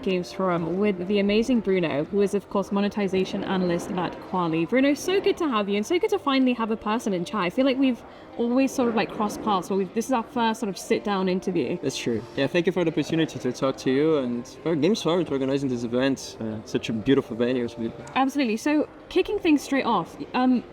Gamesforum with the amazing Bruno, who is, of course, Monetization Analyst at Kwalee. Bruno, so good to have you, and so good to finally have a person in chat. I feel like we've always sort of like crossed paths, but this is our first sort of sit-down interview. That's true. Yeah, thank you for the opportunity to talk to you and for Gamesforum to organizing this event. Such a beautiful venue. Absolutely. So, kicking things straight off,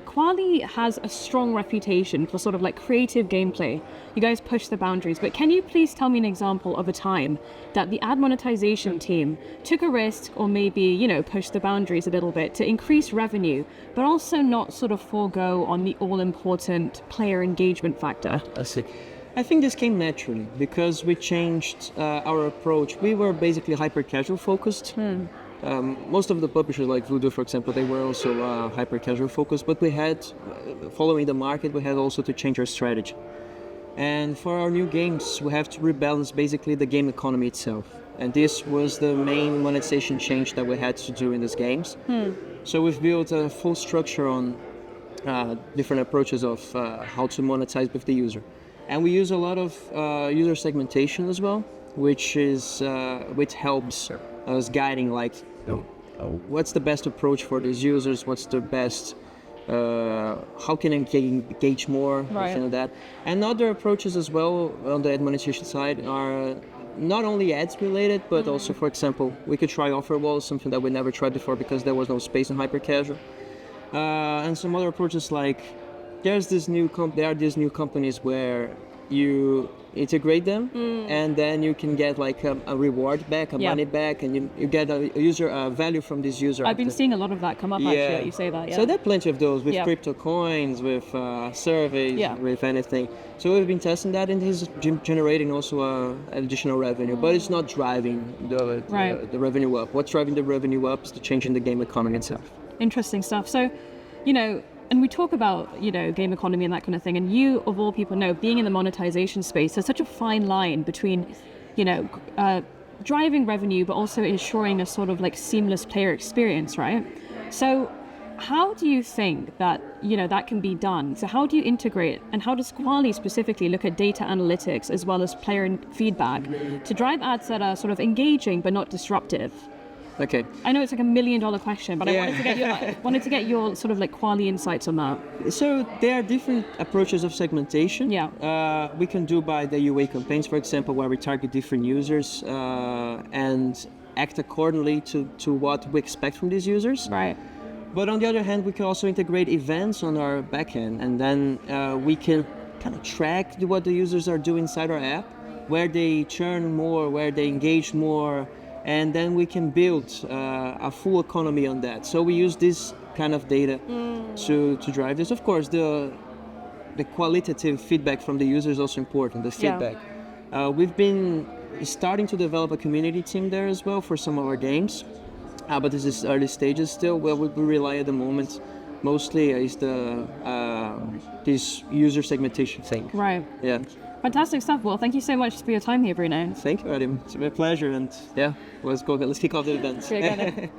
Kwalee has a strong reputation for sort of like creative gameplay. You guys push the boundaries, but can you please tell me an example of a time that the ad monetization team took a risk or maybe, pushed the boundaries a little bit to increase revenue, but also not sort of forego on the all-important player engagement factor? I see. I think this came naturally because we changed our approach. We were basically hyper-casual focused. Most of the publishers like Voodoo, for example, they were also hyper-casual focused, but we had, following the market, we had also to change our strategy. And for our new games, we have to rebalance basically the game economy itself. And this was the main monetization change that we had to do in these games. So we've built a full structure on different approaches of how to monetize with the user. And we use a lot of user segmentation as well, which helps us guiding like, what's the best approach for these users? What's the best, how can I engage more? Right. That. And other approaches as well on the ad monetization side are not only ads related, but also, for example, we could try offer walls, something that we never tried before because there was no space in hyper casual. And some other approaches like there are these new companies where you integrate them and then you can get like a reward back, money back, and you get a value from this user. I've been seeing a lot of that come up actually, you say that. Yeah. So there are plenty of those with crypto coins, with surveys, with anything. So we've been testing that and this is generating also additional revenue, but it's not driving the revenue up. What's driving the revenue up is the change in the game economy itself. Interesting stuff. So, and we talk about, game economy and that kind of thing. And you, of all people, know, being in the monetization space, there's such a fine line between, driving revenue, but also ensuring a sort of like seamless player experience, right? So how do you think that, that can be done? So how do you integrate, and how does Kwalee specifically look at data analytics as well as player feedback to drive ads that are sort of engaging but not disruptive? Okay. I know it's like $1 million question, but I wanted to get your sort of like Kwalee insights on that. So there are different approaches of segmentation. Yeah. We can do by the UA campaigns, for example, where we target different users and act accordingly to what we expect from these users. Right. But on the other hand, we can also integrate events on our backend, and then we can kind of track what the users are doing inside our app, where they churn more, where they engage more. And then we can build a full economy on that. So we use this kind of data to drive this. Of course, the qualitative feedback from the user is also important, the feedback. We've been starting to develop a community team there as well for some of our games, but this is early stages still. Well, we rely at the moment mostly is this user segmentation thing. Right. Yeah. Fantastic stuff. Well, thank you so much for your time here, Bruno. Thank you, Adam. It's been a pleasure, and let's kick off the event.